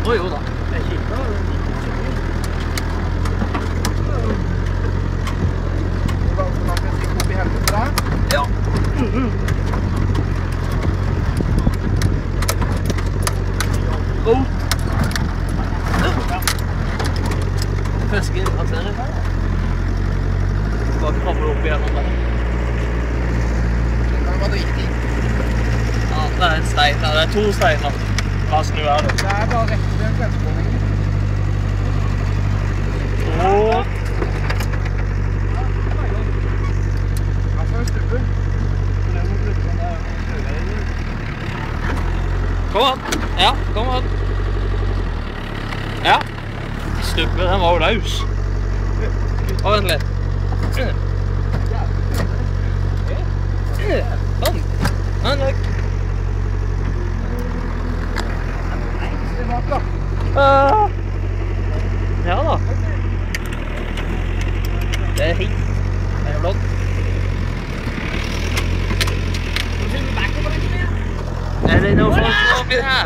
Å jo da. Jeg kikker. Man kan stikke opp i helvete da. Ja. Fisken passerer her. Bare krabber opp igjennom der. Det var drittig. Ja, det er en stein der. Det er 2 steiner. La oss snu her da. Det er bare rett til kveldsmålingen. Åh! Hva for en stubbe? Kom an. Ja, kom an. Ja. Stubbe, den var jo løs. Å, vent litt. Sånn. Ja, nok. Ja da. Det er fint. Det er flott. Er det noe folk oppi her?